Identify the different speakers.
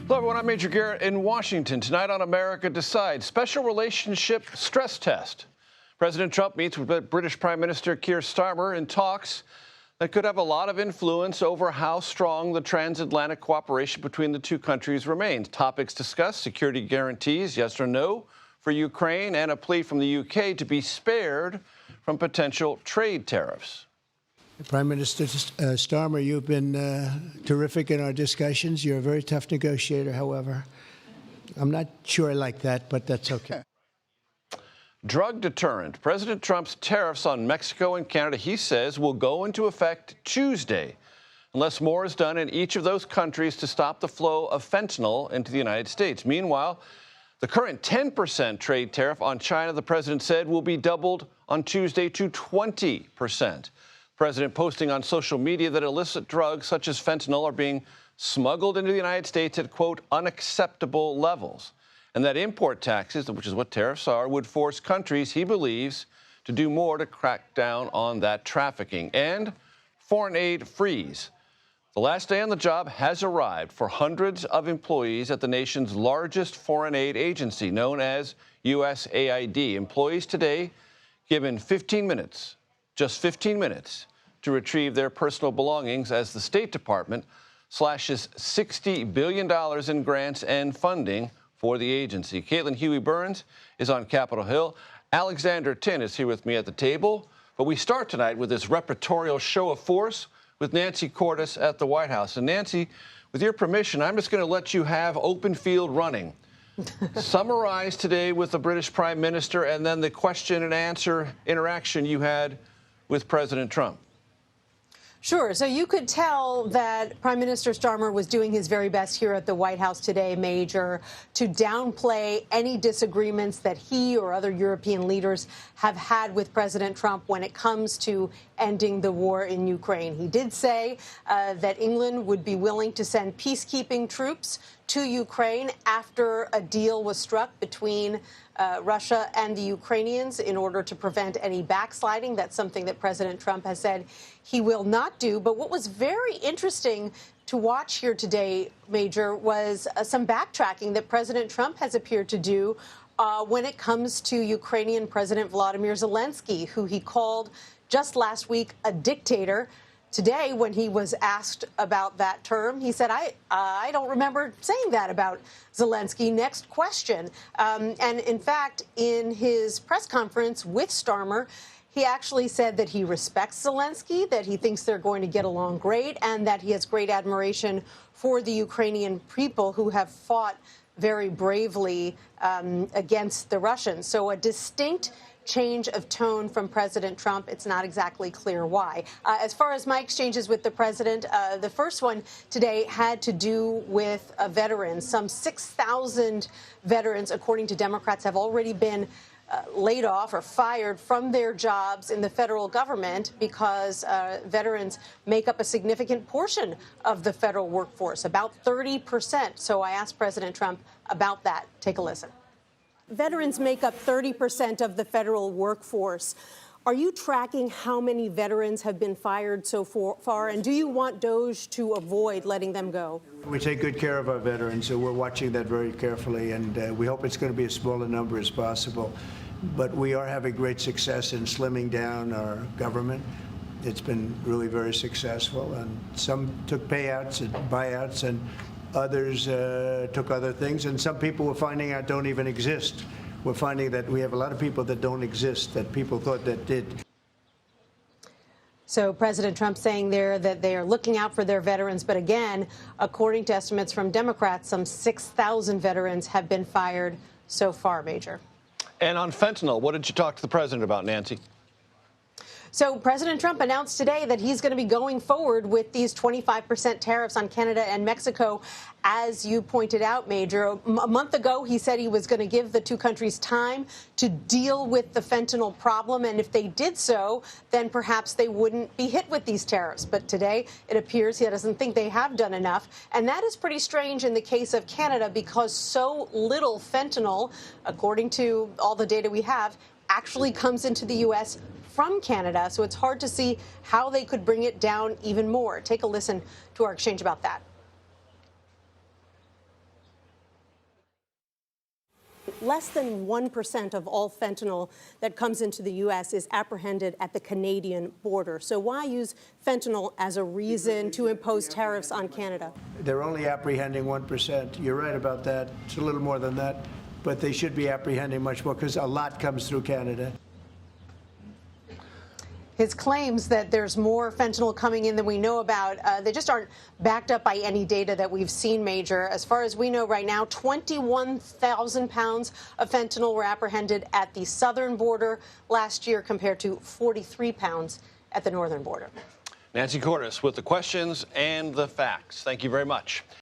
Speaker 1: Hello, everyone. I'm Major Garrett in Washington. Tonight on America Decides, special relationship stress test. President Trump meets with British Prime Minister Keir Starmer in talks that could have a lot of influence over how strong the transatlantic cooperation between the two countries remains. Topics discussed: security guarantees, yes or no, for Ukraine, and a plea from the UK to be spared from potential trade tariffs.
Speaker 2: Prime Minister Starmer, you've been terrific in our discussions. You're a very tough negotiator, however. I'm not sure I like that, but that's okay.
Speaker 1: Drug deterrent. President Trump's tariffs on Mexico and Canada, he says, will go into effect Tuesday, unless more is done in each of those countries to stop the flow of fentanyl into the United States. Meanwhile, the current 10% trade tariff on China, the president said, will be doubled on Tuesday to 20%. President posting on social media that illicit drugs such as fentanyl are being smuggled into the United States at, quote, unacceptable levels, and that import taxes, which is what tariffs are, would force countries, he believes, to do more to crack down on that trafficking. And foreign aid freeze. The last day on the job has arrived for hundreds of employees at the nation's largest foreign aid agency, known as USAID. Employees today given 15 minutes, just 15 minutes, to retrieve their personal belongings as the State Department slashes $60 billion in grants and funding for the agency. Caitlin Huey-Burns is on Capitol Hill. Alexander Tin is here with me at the table. But we start tonight with this repertorial show of force with Nancy Cordes at the White House. And Nancy, with your permission, I'm just going to let you have open field running. Summarize today with the British Prime Minister and then the question and answer interaction you had with President Trump.
Speaker 3: Sure. So you could tell that Prime Minister Starmer was doing his very best here at the White House today, Major, to downplay any disagreements that he or other European leaders have had with President Trump when it comes to ending the war in Ukraine. He did say that England would be willing to send peacekeeping troops to Ukraine after a deal was struck between Russia and the Ukrainians in order to prevent any backsliding. That's something that President Trump has said he will not do. But what was very interesting to watch here today, Major, was some backtracking that President Trump has appeared to do when it comes to Ukrainian President Volodymyr Zelensky, who he called just last week a dictator. Today, when he was asked about that term, he said, I don't remember saying that about Zelensky. Next question. And in fact, in his press conference with Starmer, he actually said that he respects Zelensky, that he thinks they're going to get along great, and that he has great admiration for the Ukrainian people who have fought very bravely against the Russians. So a distinct change of tone from President Trump. It's not exactly clear why. As far as my exchanges with the president, the first one today had to do with veterans. Some 6,000 veterans, according to Democrats, have already been laid off or fired from their jobs in the federal government because veterans make up a significant portion of the federal workforce, about 30%. So I asked President Trump about that. Take a listen. Veterans make up 30% of the federal workforce. Are you tracking how many veterans have been fired so far, and do you want DOJ to avoid letting them go?
Speaker 2: We take good care of our veterans, so we're watching that very carefully, and we hope it's going to be as small a number as possible. But we are having great success in slimming down our government. It's been really very successful, and some took payouts and buyouts, and others took other things, and some people we're finding out don't even exist. We're finding that we have a lot of people that don't exist that people thought that did.
Speaker 3: So President Trump saying there that they are looking out for their veterans. But again, according to estimates from Democrats, some 6,000 veterans have been fired so far, Major.
Speaker 1: And on fentanyl, what did you talk to the president about, Nancy?
Speaker 3: So President Trump announced today that he's going to be going forward with these 25% tariffs on Canada and Mexico. As you pointed out, Major, a month ago, he said he was going to give the two countries time to deal with the fentanyl problem. And if they did so, then perhaps they wouldn't be hit with these tariffs. But today, it appears he doesn't think they have done enough. And that is pretty strange in the case of Canada because so little fentanyl, according to all the data we have, actually comes into the U.S. from Canada, so it's hard to see how they could bring it down even more. Take a listen to our exchange about that.
Speaker 4: less than 1% of all fentanyl that comes into the U.S. is apprehended at the Canadian border. So why use fentanyl as a reason to impose tariffs on Canada?
Speaker 2: They're only apprehending 1%. You're right about that. It's a little more than that. But they should be apprehending much more because a lot comes through Canada.
Speaker 3: His claims that there's more fentanyl coming in than we know about, they just aren't backed up by any data that we've seen, Major. As far as we know right now, 21,000 pounds of fentanyl were apprehended at the southern border last year compared to 43 pounds at the northern border.
Speaker 1: Nancy Cordes with the questions and the facts. Thank you very much.